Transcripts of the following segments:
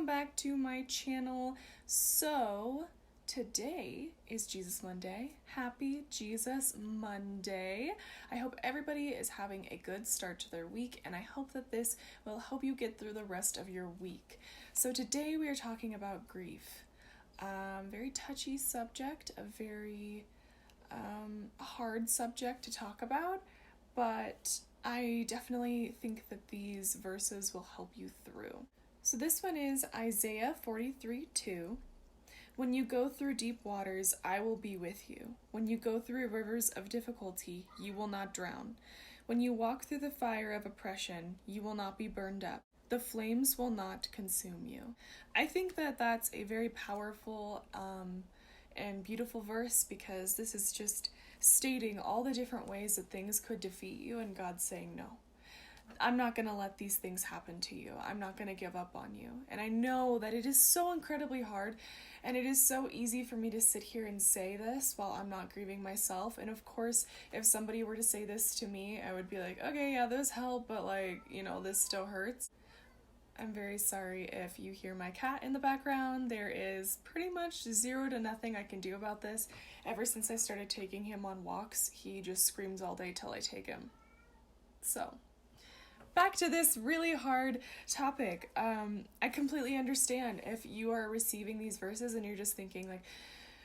welcome back to my channel. So today is Jesus Monday. Happy Jesus Monday. I hope everybody is having a good start to their week, and I hope that this will help you get through the rest of your week. So today we are talking about grief. Very touchy subject, a very hard subject to talk about, but I definitely think that these verses will help you through. So this one is Isaiah 43:2. When you go through deep waters, I will be with you. When you go through rivers of difficulty, you will not drown. When you walk through the fire of oppression, you will not be burned up. The flames will not consume you. I think that that's a very powerful and beautiful verse, because this is just stating all the different ways that things could defeat you, and God's saying, no, I'm not going to let these things happen to you. I'm not going to give up on you. And I know that it is so incredibly hard, and it is so easy for me to sit here and say this while I'm not grieving myself. And of course, if somebody were to say this to me, I would be like, okay, yeah, those help, but this still hurts. I'm very sorry if you hear my cat in the background. There is pretty much 0 to nothing I can do about this. Ever since I started taking him on walks, he just screams all day till I take him. So, back to this really hard topic. I completely understand if you are receiving these verses and you're just thinking like,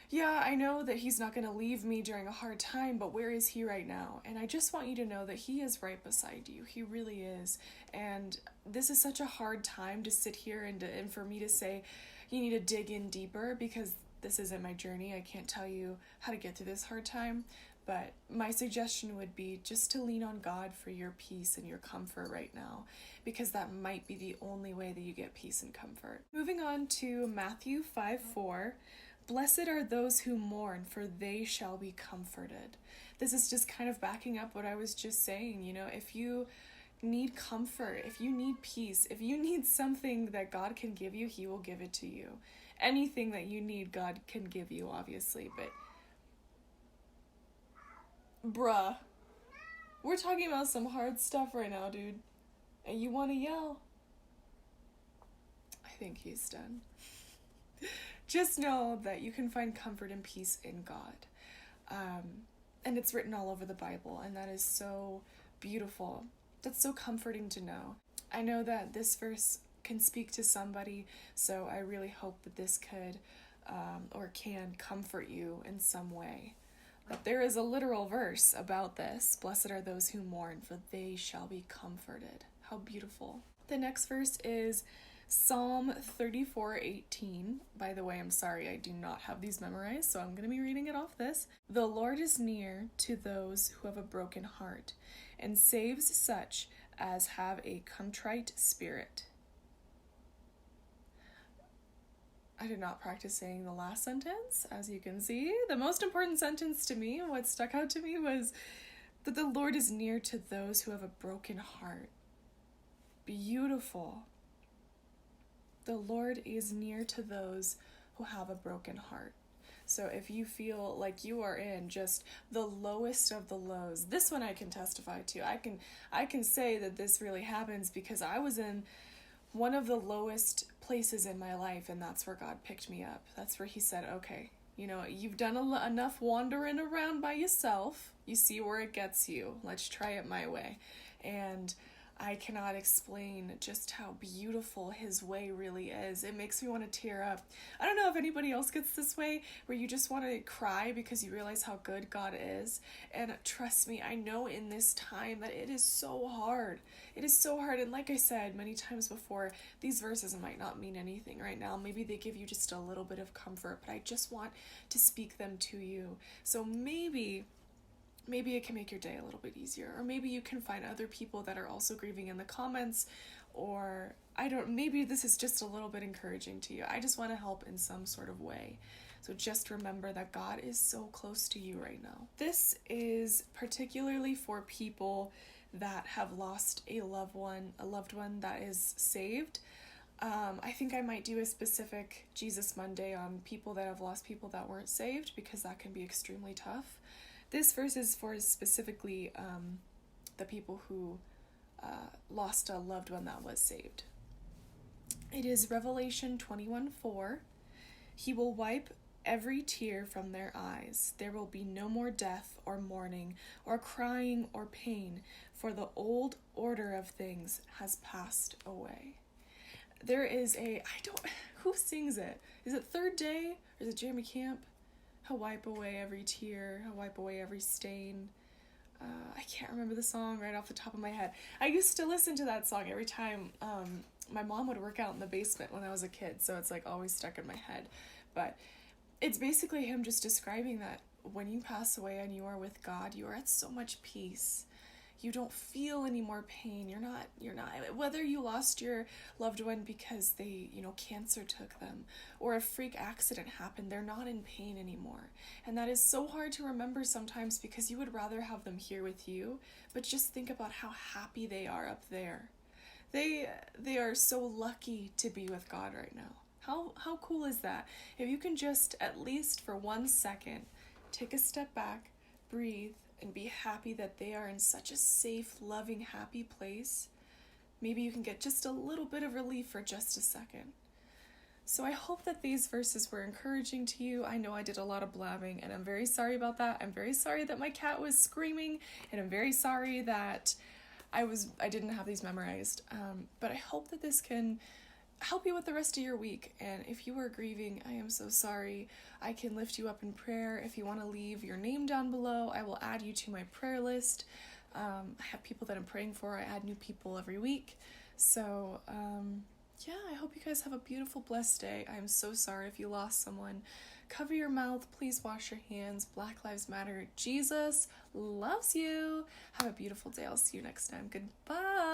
yeah, I know that he's not going to leave me during a hard time, but where is he right now? And I just want you to know that he is right beside you. He really is. And this is such a hard time to sit here and for me to say, you need to dig in deeper, because this isn't my journey. I can't tell you how to get through this hard time. But my suggestion would be just to lean on God for your peace and your comfort right now, because that might be the only way that you get peace and comfort. Moving on to Matthew 5:4. Blessed are those who mourn, for they shall be comforted. This is just kind of backing up what I was just saying. If you need comfort, if you need peace, if you need something that God can give you, he will give it to you. Anything that you need, God can give you, obviously, but bruh, we're talking about some hard stuff right now, dude. And you want to yell? I think he's done. Just know that you can find comfort and peace in God. And it's written all over the Bible, and that is so beautiful. That's so comforting to know. I know that this verse can speak to somebody, so I really hope that this could or can comfort you in some way. But there is a literal verse about this. Blessed are those who mourn, for they shall be comforted. How beautiful. The next verse is Psalm 34:18. By the way, I'm sorry, I do not have these memorized, so I'm going to be reading it off this. The Lord is near to those who have a broken heart, and saves such as have a contrite spirit. I did not practice saying the last sentence, as you can see. The most important sentence to me, what stuck out to me, was that the Lord is near to those who have a broken heart. Beautiful. The Lord is near to those who have a broken heart. So if you feel like you are in just the lowest of the lows, this one I can testify to. I can say that this really happens, because I was in one of the lowest places in my life, and that's where God picked me up. That's where he said, okay, you've done enough wandering around by yourself. You see where it gets you. Let's try it my way. And I cannot explain just how beautiful his way really is. It makes me want to tear up. I don't know if anybody else gets this way, where you just want to cry because you realize how good God is. And trust me, I know in this time that it is so hard. It is so hard. And like I said many times before, these verses might not mean anything right now. Maybe they give you just a little bit of comfort, but I just want to speak them to you. So maybe it can make your day a little bit easier, or maybe you can find other people that are also grieving in the comments, or maybe this is just a little bit encouraging to you. I just want to help in some sort of way. So just remember that God is so close to you right now. This is particularly for people that have lost a loved one that is saved. I think I might do a specific Jesus Monday on people that have lost people that weren't saved, because that can be extremely tough. This verse is for specifically the people who lost a loved one that was saved. It is Revelation 21:4. He will wipe every tear from their eyes. There will be no more death or mourning or crying or pain, for the old order of things has passed away. There is who sings it? Is it Third Day or is it Jeremy Camp? He'll wipe away every tear, he'll wipe away every stain. I can't remember the song right off the top of my head. I used to listen to that song every time my mom would work out in the basement when I was a kid, so it's like always stuck in my head. But it's basically him just describing that when you pass away and you are with God, you are at so much peace. You don't feel any more pain. You're not, whether you lost your loved one because they, cancer took them, or a freak accident happened, they're not in pain anymore. And that is so hard to remember sometimes because you would rather have them here with you, but just think about how happy they are up there. They are so lucky to be with God right now. How cool is that? If you can just, at least for 1 second, take a step back, breathe, and be happy that they are in such a safe, loving, happy place, maybe you can get just a little bit of relief for just a second. So I hope that these verses were encouraging to you. I know I did a lot of blabbing, and I'm very sorry about that. I'm very sorry that my cat was screaming, and I'm very sorry that I didn't have these memorized. But I hope that this can help you with the rest of your week. And if you are grieving, I am so sorry. I can lift you up in prayer. If you want to leave your name down below, I will add you to my prayer list. I have people that I'm praying for. I add new people every week. So, I hope you guys have a beautiful, blessed day. I am so sorry if you lost someone. Cover your mouth. Please wash your hands. Black Lives Matter. Jesus loves you. Have a beautiful day. I'll see you next time. Goodbye.